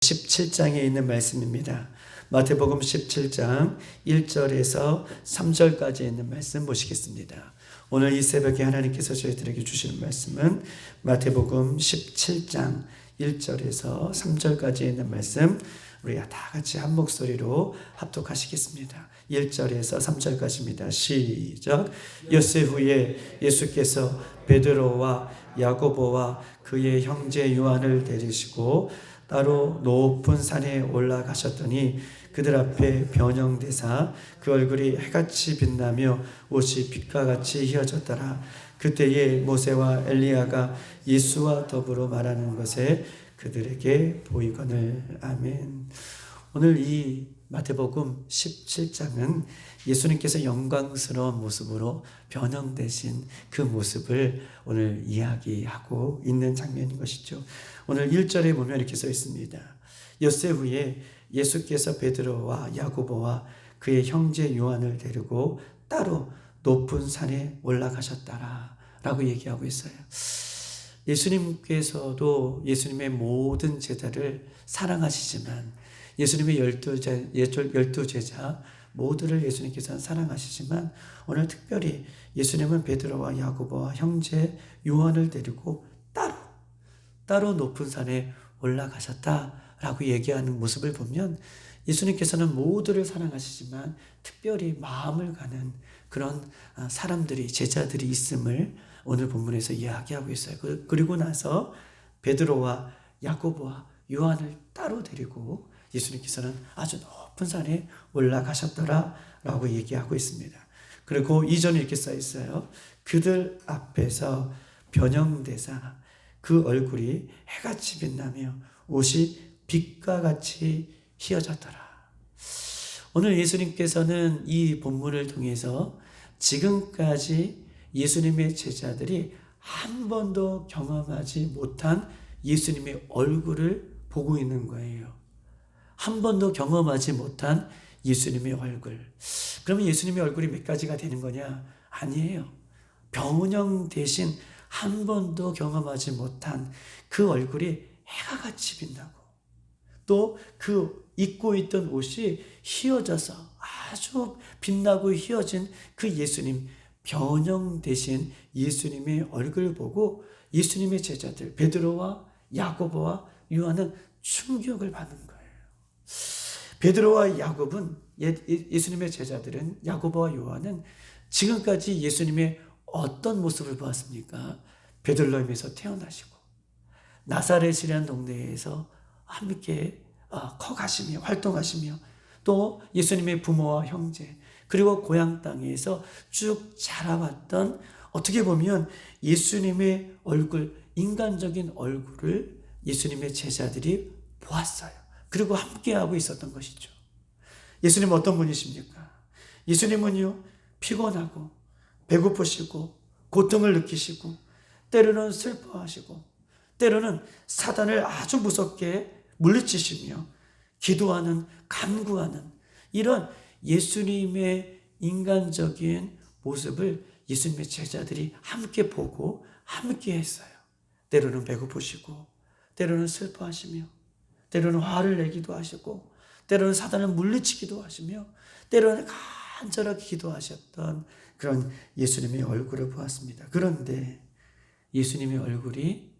17장에 있는 말씀입니다. 마태복음 17장 1절에서 3절까지 있는 말씀 보시겠습니다. 오늘 이 새벽에 하나님께서 저희들에게 주시는 말씀은 마태복음 17장 1절에서 3절까지 있는 말씀, 우리가 다 같이 한 목소리로 합독하시겠습니다. 1절에서 3절까지입니다. 시작. 엿새 후에 예수께서 베드로와 야고보와 그의 형제 요한을 데리시고 따로 높은 산에 올라가셨더니 그들 앞에 변형되사 그 얼굴이 해같이 빛나며 옷이 빛과 같이 휘어졌더라. 그때에 모세와 엘리야가 예수와 더불어 말하는 것에 그들에게 보이거늘. 아멘. 오늘 이 마태복음 17장은 예수님께서 영광스러운 모습으로 변형되신 그 모습을 오늘 이야기하고 있는 장면인 것이죠. 오늘 1절에 보면 이렇게 써 있습니다. 엿새 후에 예수께서 베드로와 야고보와 그의 형제 요한을 데리고 따로 높은 산에 올라가셨다라 라고 얘기하고 있어요. 예수님께서도 예수님의 모든 제자를 사랑하시지만, 예수님의 12제자 모두를 예수님께서는 사랑하시지만, 오늘 특별히 예수님은 베드로와 야고보와 형제 요한을 데리고 따로 높은 산에 올라가셨다라고 얘기하는 모습을 보면, 예수님께서는 모두를 사랑하시지만 특별히 마음을 가는 그런 사람들이, 제자들이 있음을 오늘 본문에서 이야기하고 있어요. 그리고 나서 베드로와 야고보와 요한을 따로 데리고 예수님께서는 아주 높은 산에 올라가셨더라라고 얘기하고 있습니다. 그리고 2절에 이렇게 써 있어요. 그들 앞에서 변형되사 그 얼굴이 해같이 빛나며 옷이 빛과 같이 휘어졌더라. 오늘 예수님께서는 이 본문을 통해서 지금까지 예수님의 제자들이 한 번도 경험하지 못한 예수님의 얼굴을 보고 있는 거예요. 한 번도 경험하지 못한 예수님의 얼굴. 그러면 예수님의 얼굴이 몇 가지가 되는 거냐? 아니에요. 변형 대신 한 번도 경험하지 못한 그 얼굴이 해가 같이 빛나고, 또 그 입고 있던 옷이 휘어져서 아주 빛나고 휘어진 그 예수님, 변형되신 예수님의 얼굴을 보고 예수님의 제자들 베드로와 야고보와 요한은 충격을 받는 거예요. 베드로와 야고보는, 예수님의 제자들은, 야고보와 요한은 지금까지 예수님의 어떤 모습을 보았습니까? 베들레헴에서 태어나시고 나사렛이라는 동네에서 함께 커가시며 활동하시며, 또 예수님의 부모와 형제, 그리고 고향 땅에서 쭉 자라왔던, 어떻게 보면 예수님의 얼굴, 인간적인 얼굴을 예수님의 제자들이 보았어요. 그리고 함께하고 있었던 것이죠. 예수님은 어떤 분이십니까? 예수님은요, 피곤하고 배고프시고 고통을 느끼시고 때로는 슬퍼하시고 때로는 사단을 아주 무섭게 물리치시며 기도하는, 간구하는 이런 예수님의 인간적인 모습을 예수님의 제자들이 함께 보고 함께 했어요. 때로는 배고프시고 때로는 슬퍼하시며 때로는 화를 내기도 하시고 때로는 사단을 물리치기도 하시며 때로는 간절하게 기도하셨던 그런 예수님의 얼굴을 보았습니다. 그런데 예수님의 얼굴이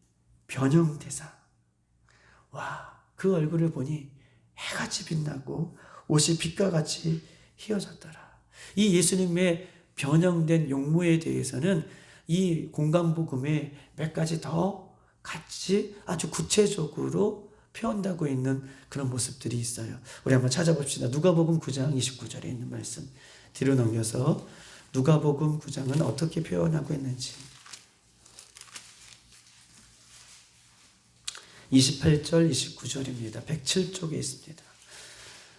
변형되사, 그 얼굴을 보니 해같이 빛나고 옷이 빛과 같이 휘어졌더라. 이 예수님의 변형된 용모에 대해서는 이 공간복음에 몇 가지 더 같이 아주 구체적으로 표현하고 있는 그런 모습들이 있어요. 우리 한번 찾아봅시다. 누가복음 9장 29절에 있는 말씀 뒤로 넘겨서 누가복음 9장은 어떻게 표현하고 있는지, 28절 29절입니다. 107쪽에 있습니다.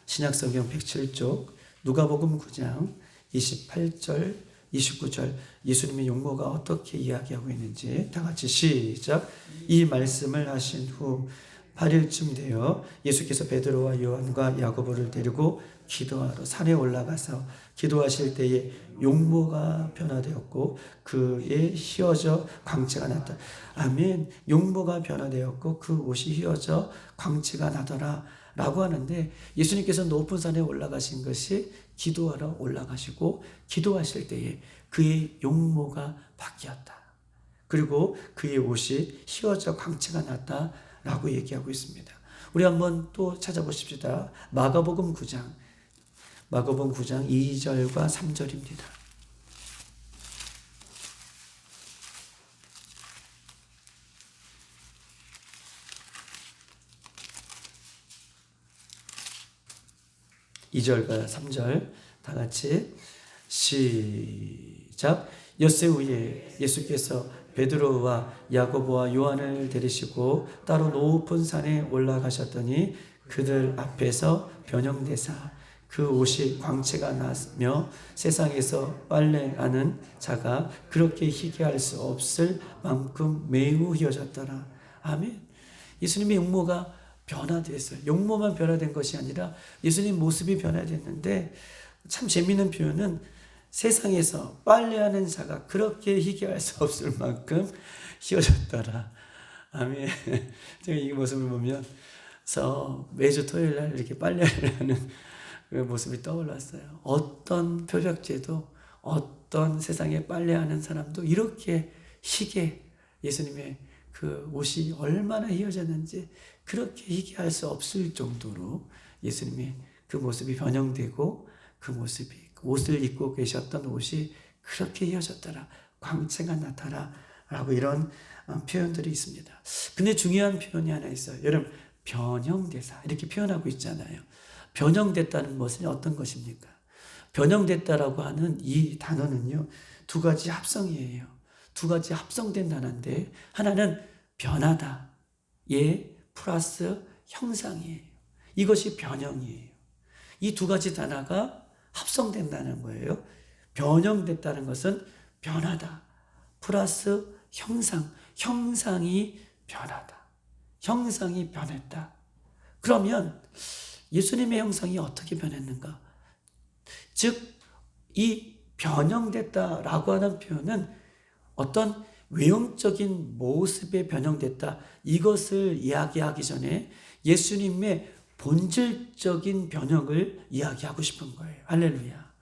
신약성경 107쪽 누가복음 9장 28절 29절 예수님의 용모가 어떻게 이야기하고 있는지 다 같이 시작. 이 말씀을 하신 후 8일쯤 되어 예수께서 베드로와 요한과 야고보를 데리고 기도하러 산에 올라가서 기도하실 때에 용모가 변화되었고 그의 휘어져 광채가 났다. 아멘. 용모가 변화되었고 그 옷이 휘어져 광채가 나더라 라고 하는데, 예수님께서 높은 산에 올라가신 것이 기도하러 올라가시고 기도하실 때에 그의 용모가 바뀌었다. 그리고 그의 옷이 휘어져 광채가 났다 라고 얘기하고 있습니다. 우리 한번 또 찾아보십시다. 마가복음 9장 2절과 3절입니다. (2절과 3절) 다 같이 시작. 엿새 후에 예수께서 베드로와 야고보와 요한을 데리시고 따로 높은 산에 올라가셨더니 그들 앞에서 변형되사 그 옷이 광채가 나며 세상에서 빨래하는 자가 그렇게 희게 할 수 없을 만큼 매우 휘어졌더라. 아멘. 예수님의 용모가 변화됐어요. 용모만 변화된 것이 아니라 예수님 모습이 변화됐는데, 참 재미있는 표현은 세상에서 빨래하는 자가 그렇게 희귀할 수 없을 만큼 휘어졌더라. 아멘. 제가 이 모습을 보면서 매주 토요일 날 이렇게 빨래를 하는 그 모습이 떠올랐어요. 어떤 표적제도, 어떤 세상에 빨래하는 사람도 이렇게 희게, 예수님의 그 옷이 얼마나 휘어졌는지 그렇게 희귀할 수 없을 정도로 예수님의 그 모습이 변형되고 그 모습이, 옷을 입고 계셨던 옷이 그렇게 휘어졌더라, 광채가 나타라 라고 이런 표현들이 있습니다. 근데 중요한 표현이 하나 있어요. 여러분, 변형되사 이렇게 표현하고 있잖아요. 변형됐다는 것은 어떤 것입니까? 변형됐다라고 하는 이 단어는요, 두 가지 합성이에요. 두 가지 합성된 단어인데, 하나는 변하다, 예 플러스 형상이에요. 이것이 변형이에요. 이 두 가지 단어가 합성된다는 거예요. 변형됐다는 것은 변하다 플러스 형상, 형상이 변하다, 형상이 변했다. 그러면 예수님의 형상이 어떻게 변했는가? 즉, 이 변형됐다라고 하는 표현은 어떤 외형적인 모습에 변형됐다, 이것을 이야기하기 전에 예수님의 본질적인 변형을 이야기하고 싶은 거예요. 할렐루야.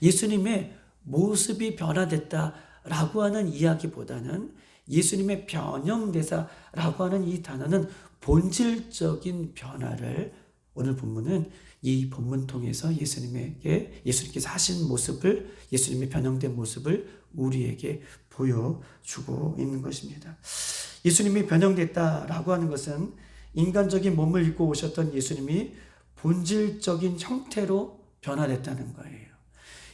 예수님의 모습이 변화됐다라고 하는 이야기보다는 예수님의 변형되사라고 하는 이 단어는 본질적인 변화를, 오늘 본문은 이 본문 통해서 예수님께서 하신 모습을, 예수님의 변형된 모습을 우리에게 보여주고 있는 것입니다. 예수님이 변형됐다라고 하는 것은 인간적인 몸을 입고 오셨던 예수님이 본질적인 형태로 변화됐다는 거예요.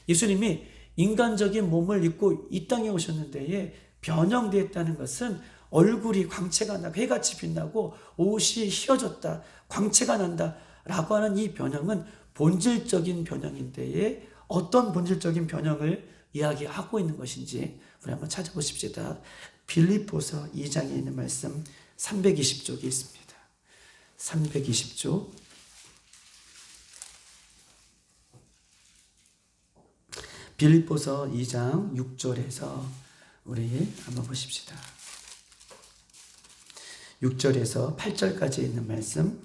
예수님이 인간적인 몸을 입고 이 땅에 오셨는데 변형됐다는 것은 얼굴이 광채가 나고 해같이 빛나고 옷이 휘어졌다, 광채가 난다 라고 하는 이 변형은 본질적인 변형인데, 어떤 본질적인 변형을 이야기하고 있는 것인지 우리 한번 찾아보십시다. 빌립보서 2장에 있는 말씀 320쪽에 있습니다. 320쪽. 빌립보서 2장 6절에서 우리 한번 보십시다. 6절에서 8절까지 있는 말씀,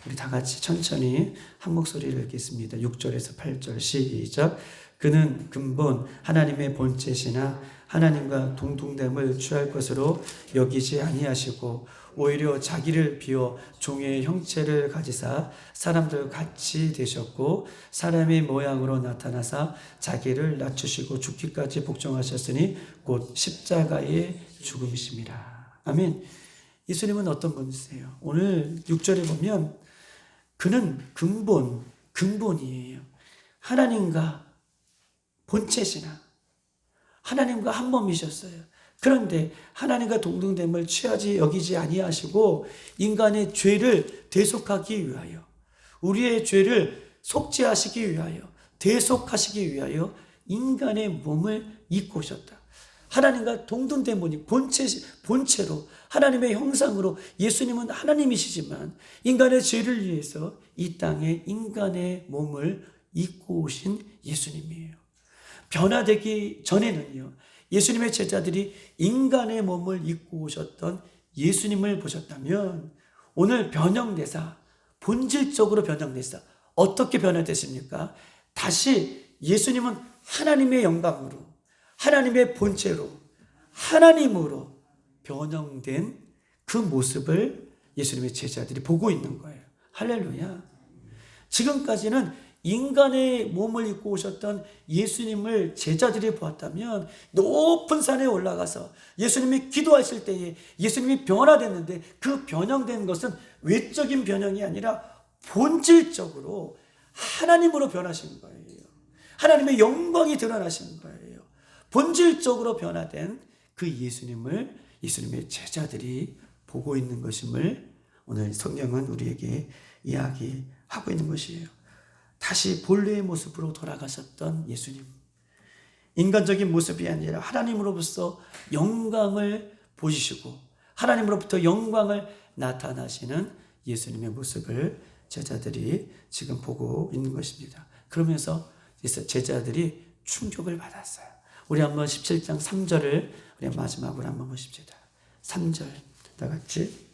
우리 다 같이 천천히 한 목소리를 읽겠습니다. 6절에서 8절 시작. 그는 근본 하나님의 본체시나 하나님과 동등됨을 취할 것으로 여기지 아니하시고 오히려 자기를 비워 종의 형체를 가지사 사람들 같이 되셨고 사람의 모양으로 나타나사 자기를 낮추시고 죽기까지 복종하셨으니 곧 십자가의 죽음이심이라. 아멘. 예수님은 어떤 분이세요? 오늘 6절에 보면 그는 근본이에요. 하나님과 본체시나 하나님과 한 몸이셨어요. 그런데 하나님과 동등됨을 여기지 아니하시고 인간의 죄를 대속하기 위하여, 우리의 죄를 속죄하시기 위하여, 대속하시기 위하여 인간의 몸을 입고 오셨다. 하나님과 동등된 분이 본체로 하나님의 형상으로 예수님은 하나님이시지만 인간의 죄를 위해서 이 땅에 인간의 몸을 입고 오신 예수님이에요. 변화되기 전에는요, 예수님의 제자들이 인간의 몸을 입고 오셨던 예수님을 보셨다면 오늘 변형되사, 본질적으로 변형되사 어떻게 변화됐습니까? 다시 예수님은 하나님의 영광으로, 하나님의 본체로, 하나님으로 변형된 그 모습을 예수님의 제자들이 보고 있는 거예요. 할렐루야. 지금까지는 인간의 몸을 입고 오셨던 예수님을 제자들이 보았다면 높은 산에 올라가서 예수님이 기도하실 때에 예수님이 변화됐는데 그 변형된 것은 외적인 변형이 아니라 본질적으로 하나님으로 변하신 거예요. 하나님의 영광이 드러나신 거예요. 본질적으로 변화된 그 예수님을 예수님의 제자들이 보고 있는 것임을 오늘 성경은 우리에게 이야기하고 있는 것이에요. 다시 본래의 모습으로 돌아가셨던 예수님. 인간적인 모습이 아니라 하나님으로부터 영광을 보이시고 하나님으로부터 영광을 나타나시는 예수님의 모습을 제자들이 지금 보고 있는 것입니다. 그러면서 제자들이 충격을 받았어요. 우리 한번 17장 3절을 우리 마지막으로 한번 보십시다. 3절 다 같이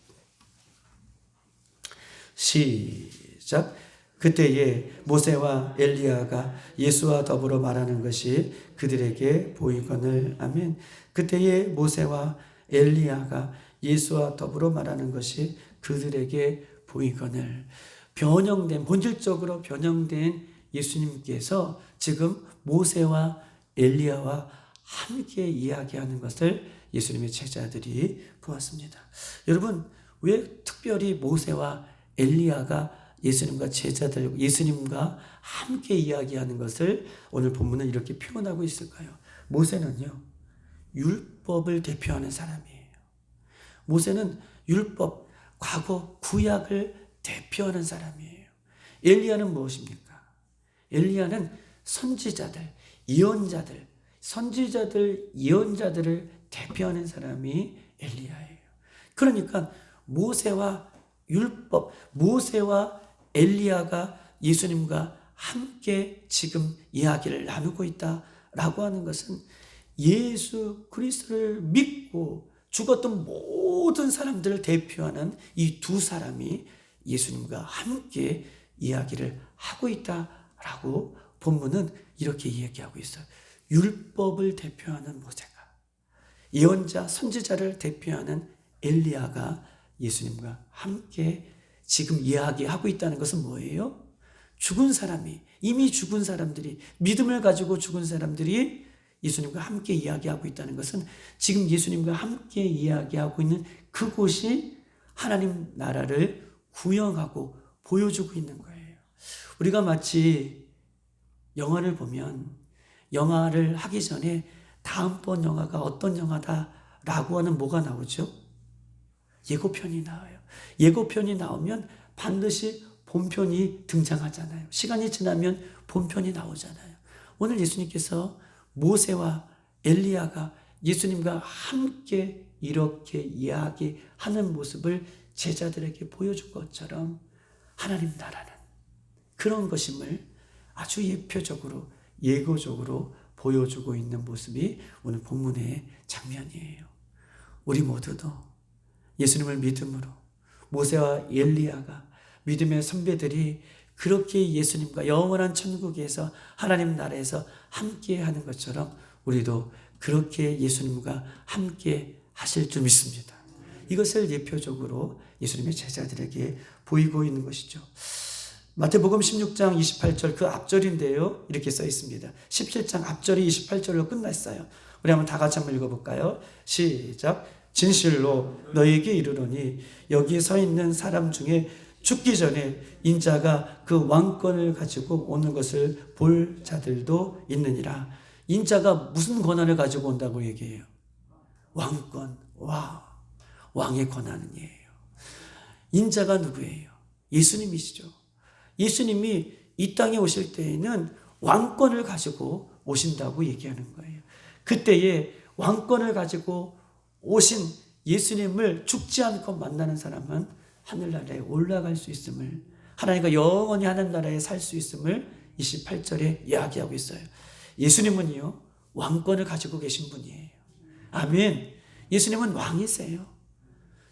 시작. 그때에 모세와 엘리야가 예수와 더불어 말하는 것이 그들에게 보이거늘. 아멘. 그때에 모세와 엘리야가 예수와 더불어 말하는 것이 그들에게 보이거늘. 변형된, 본질적으로 변형된 예수님께서 지금 모세와 엘리야와 함께 이야기하는 것을 예수님의 제자들이 보았습니다. 여러분, 왜 특별히 모세와 엘리야가 예수님과 함께 이야기하는 것을 오늘 본문은 이렇게 표현하고 있을까요? 모세는요, 율법을 대표하는 사람이에요. 모세는 율법, 과거 구약을 대표하는 사람이에요. 엘리야는 무엇입니까? 엘리야는 선지자들, 예언자들, 선지자들, 예언자들을 대표하는 사람이 엘리야예요. 그러니까 모세와 율법, 모세와 엘리야가 예수님과 함께 지금 이야기를 나누고 있다라고 하는 것은 예수 그리스도를 믿고 죽었던 모든 사람들을 대표하는 이 두 사람이 예수님과 함께 이야기를 하고 있다라고 본문은 이렇게 이야기하고 있어요. 율법을 대표하는 모세가, 예언자, 선지자를 대표하는 엘리야가 예수님과 함께 지금 이야기하고 있다는 것은 뭐예요? 죽은 사람이, 이미 죽은 사람들이, 믿음을 가지고 죽은 사람들이 예수님과 함께 이야기하고 있다는 것은 지금 예수님과 함께 이야기하고 있는 그곳이 하나님 나라를 구현하고 보여주고 있는 거예요. 우리가 마치 영화를 보면 영화를 하기 전에 다음번 영화가 어떤 영화다라고 하는 뭐가 나오죠? 예고편이 나와요. 예고편이 나오면 반드시 본편이 등장하잖아요. 시간이 지나면 본편이 나오잖아요. 오늘 예수님께서 모세와 엘리야가 예수님과 함께 이렇게 이야기하는 모습을 제자들에게 보여준 것처럼 하나님 나라는 그런 것임을 아주 예표적으로, 예고적으로 보여주고 있는 모습이 오늘 본문의 장면이에요. 우리 모두도 예수님을 믿음으로 모세와 엘리야가 믿음의 선배들이 그렇게 예수님과 영원한 천국에서 하나님 나라에서 함께 하는 것처럼 우리도 그렇게 예수님과 함께 하실 줄 믿습니다. 이것을 예표적으로 예수님의 제자들에게 보이고 있는 것이죠. 마태복음 16장 28절 그 앞절인데요. 이렇게 써 있습니다. 17장 앞절이 28절로 끝났어요. 우리 한번 다 같이 한번 읽어볼까요? 시작. 진실로 너희에게 이르노니 여기 서 있는 사람 중에 죽기 전에 인자가 그 왕권을 가지고 오는 것을 볼 자들도 있느니라. 인자가 무슨 권한을 가지고 온다고 얘기해요? 왕권. 와, 왕의 권한이에요. 인자가 누구예요? 예수님이시죠. 예수님이 이 땅에 오실 때에는 왕권을 가지고 오신다고 얘기하는 거예요. 그때에 왕권을 가지고 오신 예수님을 죽지 않고 만나는 사람은 하늘나라에 올라갈 수 있음을, 하나님과 영원히 하는 나라에 살 수 있음을 28절에 이야기하고 있어요. 예수님은요, 왕권을 가지고 계신 분이에요. 아멘. 예수님은 왕이세요.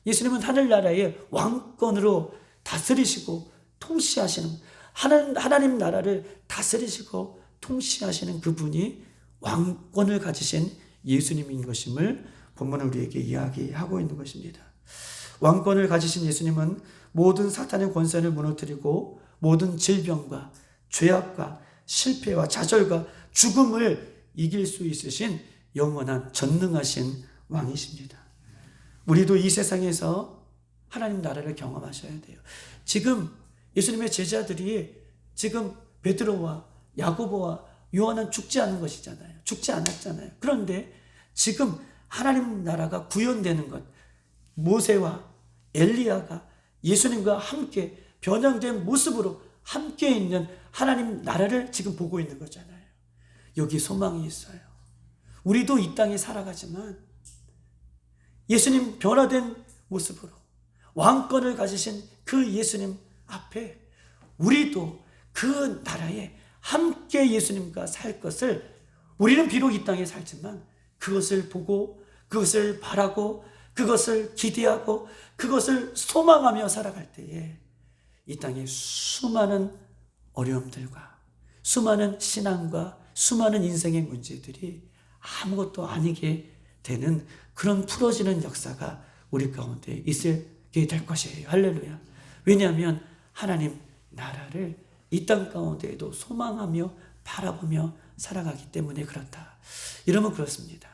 예수님은 하늘나라의 왕권으로 다스리시고 통치하시는, 하나님 나라를 다스리시고 통치하시는 그분이 왕권을 가지신 예수님인 것임을 본문은 우리에게 이야기하고 있는 것입니다. 왕권을 가지신 예수님은 모든 사탄의 권세를 무너뜨리고 모든 질병과 죄악과 실패와 좌절과 죽음을 이길 수 있으신 영원한 전능하신 왕이십니다. 우리도 이 세상에서 하나님 나라를 경험하셔야 돼요. 지금 예수님의 제자들이 지금 베드로와 야고보와 요한은 죽지 않은 것이잖아요. 죽지 않았잖아요. 그런데 지금 하나님 나라가 구현되는 것, 모세와 엘리야가 예수님과 함께 변형된 모습으로 함께 있는 하나님 나라를 지금 보고 있는 거잖아요. 여기 소망이 있어요. 우리도 이 땅에 살아가지만 예수님 변화된 모습으로 왕권을 가지신 그 예수님 앞에 우리도 그 나라에 함께 예수님과 살 것을, 우리는 비록 이 땅에 살지만 그것을 보고 그것을 바라고 그것을 기대하고 그것을 소망하며 살아갈 때에 이 땅에 수많은 어려움들과 수많은 신앙과 수많은 인생의 문제들이 아무것도 아니게 되는 그런 풀어지는 역사가 우리 가운데 있게 될 것이에요. 할렐루야. 왜냐하면 하나님 나라를 이 땅 가운데에도 소망하며 바라보며 살아가기 때문에 그렇다. 이러면 그렇습니다.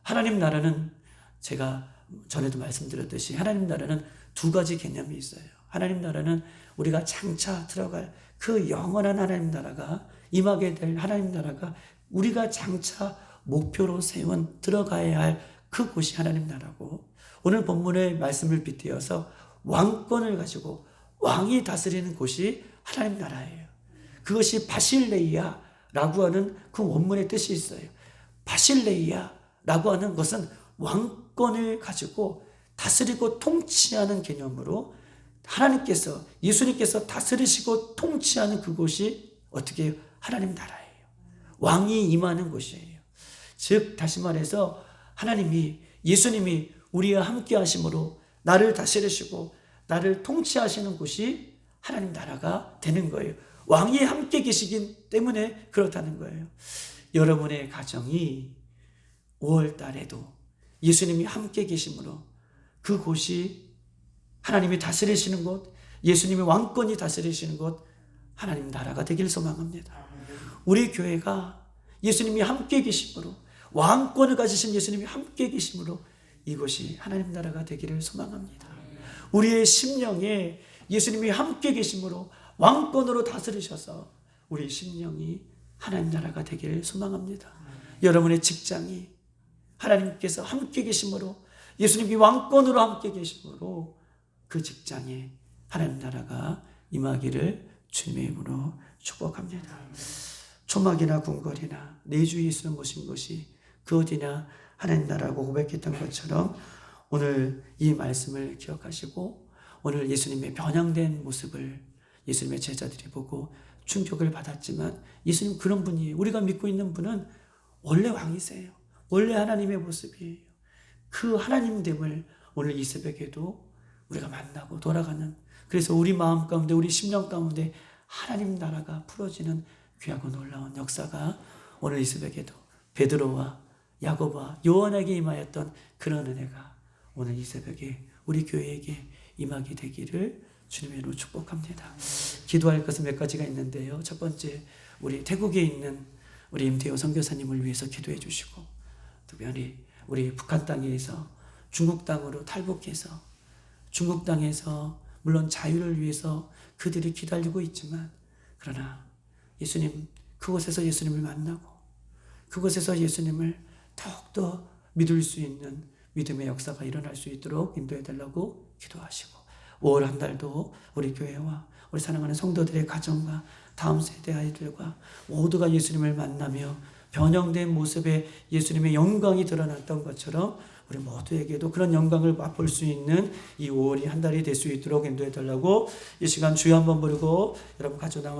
하나님 나라는 제가 전에도 말씀드렸듯이 하나님 나라는 두 가지 개념이 있어요. 하나님 나라는 우리가 장차 들어갈 그 영원한 하나님 나라가, 임하게 될 하나님 나라가 우리가 장차 목표로 세운 들어가야 할 그곳이 하나님 나라고, 오늘 본문의 말씀을 빗대어서 왕권을 가지고 왕이 다스리는 곳이 하나님 나라예요. 그것이 바실레이아라고 하는 그 원문의 뜻이 있어요. 바실레이아라고 하는 것은 왕권을 가지고 다스리고 통치하는 개념으로 하나님께서, 예수님께서 다스리시고 통치하는 그곳이 어떻게 하나님 나라예요. 왕이 임하는 곳이에요. 즉 다시 말해서 하나님이, 예수님이 우리와 함께 하심으로 나를 다스리시고 나를 통치하시는 곳이 하나님 나라가 되는 거예요. 왕이 함께 계시기 때문에 그렇다는 거예요. 여러분의 가정이 5월 달에도 예수님이 함께 계심으로 그곳이 하나님이 다스리시는 곳, 예수님의 왕권이 다스리시는 곳, 하나님 나라가 되길 소망합니다. 우리 교회가 예수님이 함께 계심으로, 왕권을 가지신 예수님이 함께 계심으로 이곳이 하나님 나라가 되기를 소망합니다. 우리의 심령에 예수님이 함께 계심으로 왕권으로 다스리셔서 우리 심령이 하나님 나라가 되기를 소망합니다. 여러분의 직장이 하나님께서 함께 계심으로, 예수님이 왕권으로 함께 계심으로 그 직장에 하나님 나라가 임하기를 주님의 이름으로 축복합니다. 초막이나 궁궐이나 내 주 예수는 모신 것이 그 어디냐 하나님 나라고 고백했던 것처럼 오늘 이 말씀을 기억하시고 오늘 예수님의 변형된 모습을 예수님의 제자들이 보고 충격을 받았지만 예수님 그런 분이에요. 우리가 믿고 있는 분은 원래 왕이세요. 원래 하나님의 모습이에요. 그 하나님됨을 오늘 이 새벽에도 우리가 만나고 돌아가는, 그래서 우리 마음 가운데 우리 심령 가운데 하나님 나라가 풀어지는 귀하고 놀라운 역사가 오늘 이 새벽에도 베드로와 야고보와 요한에게 임하였던 그런 은혜가 오늘 이 새벽에 우리 교회에게 임하게 되기를 주님의 이름으로 축복합니다. 기도할 것은 몇 가지가 있는데요. 첫 번째, 우리 태국에 있는 우리 임태호 선교사님을 위해서 기도해 주시고, 특별히 우리 북한 땅에서 중국 땅으로 탈북해서 중국 땅에서 물론 자유를 위해서 그들이 기다리고 있지만, 그러나 예수님, 그곳에서 예수님을 만나고 그곳에서 예수님을 더욱더 믿을 수 있는 믿음의 역사가 일어날 수 있도록 인도해 달라고 기도하시고, 5월 한 달도 우리 교회와 우리 사랑하는 성도들의 가정과 다음 세대 아이들과 모두가 예수님을 만나며 변형된 모습의 예수님의 영광이 드러났던 것처럼 우리 모두에게도 그런 영광을 맛볼 수 있는 이 5월이 한 달이 될 수 있도록 인도해 달라고 이 시간 주여 한번 부르고 여러분 가져 나온